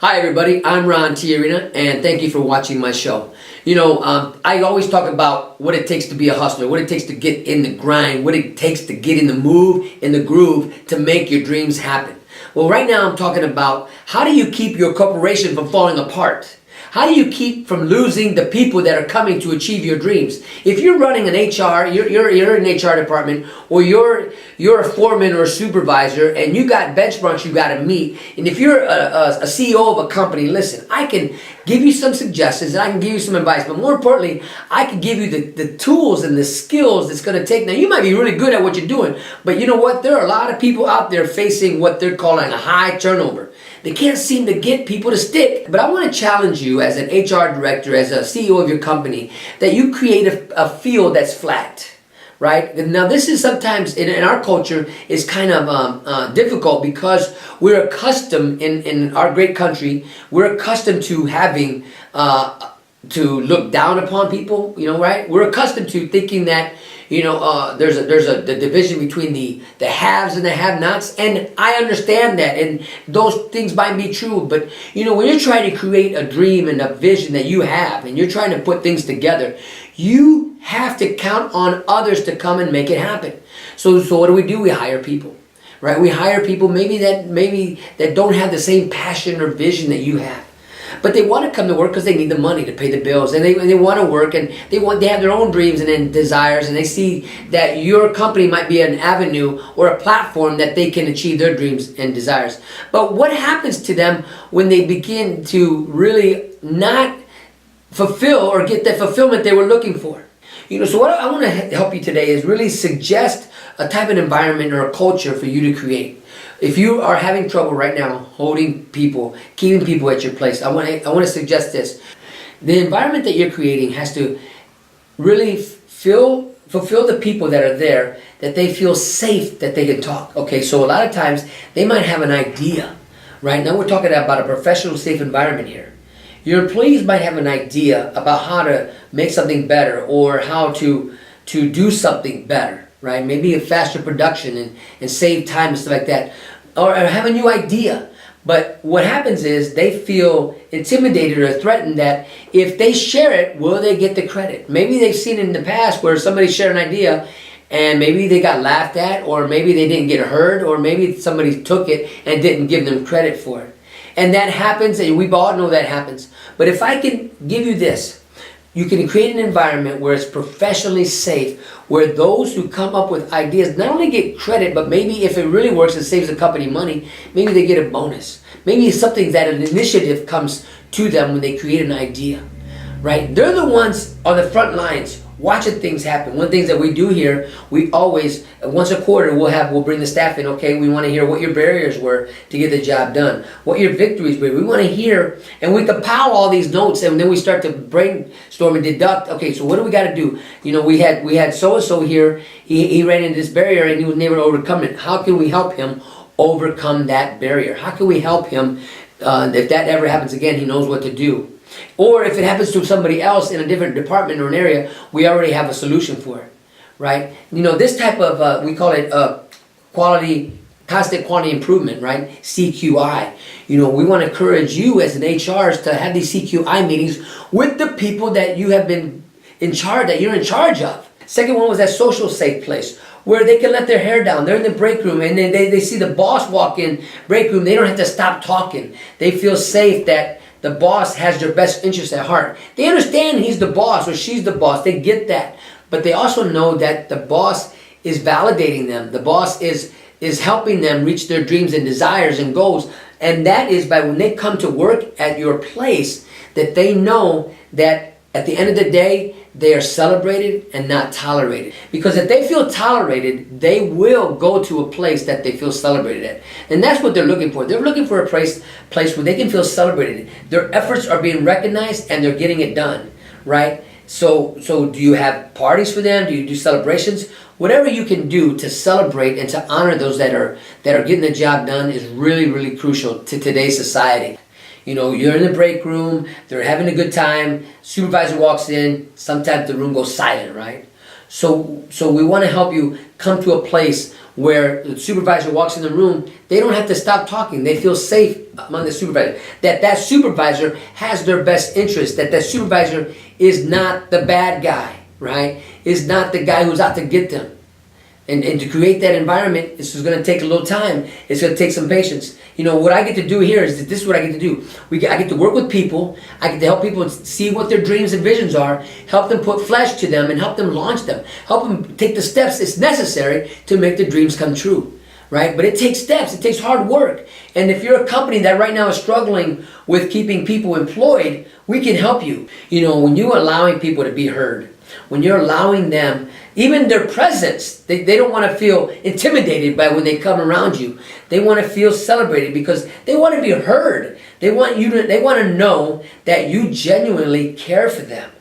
Hi everybody, I'm Ron TYRO, and thank you for watching my show. I always talk about what it takes to be a hustler, what it takes to get in the grind, what it takes to get in the move, in the groove, to make your dreams happen. Well, right now I'm talking about how do you keep your corporation from falling apart? How do you keep from losing the people that are coming to achieve your dreams? If you're running an HR, you're in an HR department, or you're a foreman or a supervisor, and you got benchmarks you got to meet, and if you're a CEO of a company, listen, I can give you some suggestions and I can give you some advice, but more importantly, I can give you the tools and the skills that's going to take. Now, you might be really good at what you're doing, but you know what? There are a lot of people out there facing what they're calling a high turnover. They can't seem to get people to stick. But I want to challenge you as an HR director, as a CEO of your company, that you create a field that's flat, right? Now, this is sometimes, in our culture, is kind of difficult because we're accustomed, in our great country, we're accustomed to having, to look down upon people, right? We're accustomed to thinking that, there's the division between the haves and the have-nots, and I understand that, and those things might be true, but when you're trying to create a dream and a vision that you have, and you're trying to put things together, you have to count on others to come and make it happen. So what do? We hire people, right? We hire people maybe that don't have the same passion or vision that you have. But they want to come to work because they need the money to pay the bills, and they want to work, and they have their own dreams and desires, and they see that your company might be an avenue or a platform that they can achieve their dreams and desires. But what happens to them when they begin to really not fulfill or get the fulfillment they were looking for? So what I want to help you today is really suggest a type of environment or a culture for you to create. If you are having trouble right now holding people, keeping people at your place, I want to suggest this. The environment that you're creating has to really fulfill the people that are there, that they feel safe, that they can talk. Okay, so a lot of times they might have an idea. Right now we're talking about a professional, safe environment here. Your employees might have an idea about how to make something better, or how to do something better. Right? Maybe a faster production and save time and stuff like that. Or have a new idea. But what happens is they feel intimidated or threatened that if they share it, will they get the credit? Maybe they've seen it in the past where somebody shared an idea and maybe they got laughed at, or maybe they didn't get heard, or maybe somebody took it and didn't give them credit for it. And that happens, and we all know that happens. But if I can give you this, you can create an environment where it's professionally safe, where those who come up with ideas not only get credit, but maybe if it really works and saves the company money, maybe they get a bonus. Maybe it's something that an initiative comes to them when they create an idea, right? They're the ones on the front lines watching things happen. One of the things that we do here, we always, once a quarter, we'll bring the staff in. Okay, we want to hear what your barriers were to get the job done, what your victories were. We want to hear, and we compile all these notes, and then we start to brainstorm and deduct. Okay, so what do we got to do? We had so and so here. He ran into this barrier and he was able to overcome it. How can we help him overcome that barrier? How can we help him? If that ever happens again, he knows what to do. Or if it happens to somebody else in a different department or an area, we already have a solution for it, right? This type of, we call it constant quality improvement, right? CQI. We want to encourage you as an HRs to have these CQI meetings with the people that you have been in charge, that you're in charge of. Second one was that social safe place where they can let their hair down. They're in the break room and they see the boss walk in break room. They don't have to stop talking. They feel safe that the boss has their best interest at heart. They understand he's the boss or she's the boss. They get that. But they also know that the boss is validating them. The boss is helping them reach their dreams and desires and goals. And that is by when they come to work at your place, that they know that at the end of the day, they are celebrated and not tolerated. Because if they feel tolerated, they will go to a place that they feel celebrated at. And that's what they're looking for. They're looking for a place where they can feel celebrated. Their efforts are being recognized and they're getting it done, right? So do you have parties for them? Do you do celebrations? Whatever you can do to celebrate and to honor those that are getting the job done is really, really crucial to today's society. You're in the break room, they're having a good time, supervisor walks in, sometimes the room goes silent, right? So we want to help you come to a place where the supervisor walks in the room, they don't have to stop talking. They feel safe among the supervisor. That supervisor has their best interest. That supervisor is not the bad guy, right? Is not the guy who's out to get them. And to create that environment, this is going to take a little time. It's going to take some patience. You know, what I get to do here is that this is what I get to do. I get to work with people. I get to help people see what their dreams and visions are, help them put flesh to them, and help them launch them. Help them take the steps that's necessary to make their dreams come true, right? But it takes steps. It takes hard work. And if you're a company that right now is struggling with keeping people employed, we can help you. You know, when you're allowing people to be heard, when you're allowing them, even their presence, they don't want to feel intimidated by when they come around you. They want to feel celebrated because they want to be heard. They want to know that you genuinely care for them.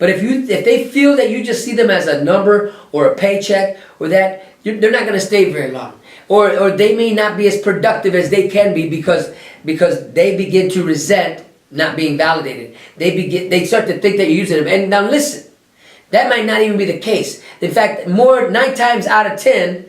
But if they feel that you just see them as a number or a paycheck or that, they're not going to stay very long. Or they may not be as productive as they can be because they begin to resent not being validated. They start to think that you're using them. And now listen, that might not even be the case. In fact, 9 times out of 10,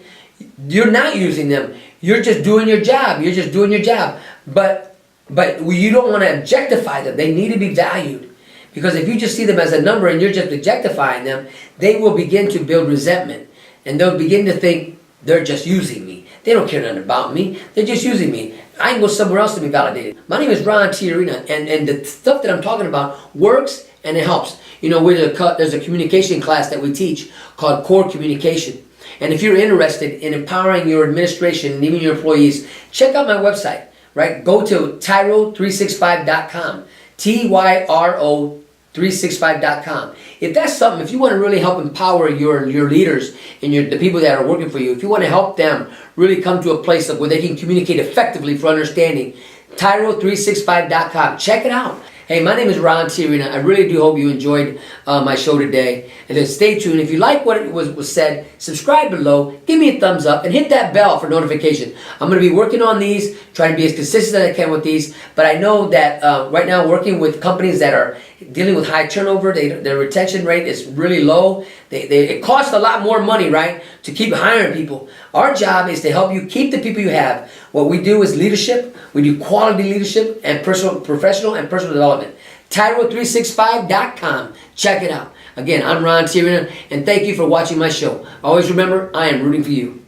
you're not using them. You're just doing your job. You're just doing your job. But you don't want to objectify them. They need to be valued. Because if you just see them as a number and you're just objectifying them, they will begin to build resentment. And they'll begin to think, they're just using me. They don't care nothing about me. They're just using me. I can go somewhere else to be validated. My name is Ron TYRO, and the stuff that I'm talking about works and it helps. You know, there's a communication class that we teach called Core Communication. And if you're interested in empowering your administration and even your employees, check out my website, right? Go to TYRO365.com. TYRO365.com. If that's something, if you want to really help empower your leaders and the people that are working for you, if you want to help them really come to a place of where they can communicate effectively for understanding, TYRO365.com. Check it out. Hey, my name is Ron TYRO. I really do hope you enjoyed my show today. And then stay tuned. If you like what was said, subscribe below, give me a thumbs up, and hit that bell for notification. I'm going to be working on these, trying to be as consistent as I can with these. But I know that right now, working with companies that are dealing with high turnover, their retention rate is really low. It costs a lot more money, right, to keep hiring people. Our job is to help you keep the people you have. What we do is leadership. We do quality leadership and professional and personal development. TYRO365.com. Check it out. Again, I'm Ron TYRO, and thank you for watching my show. Always remember, I am rooting for you.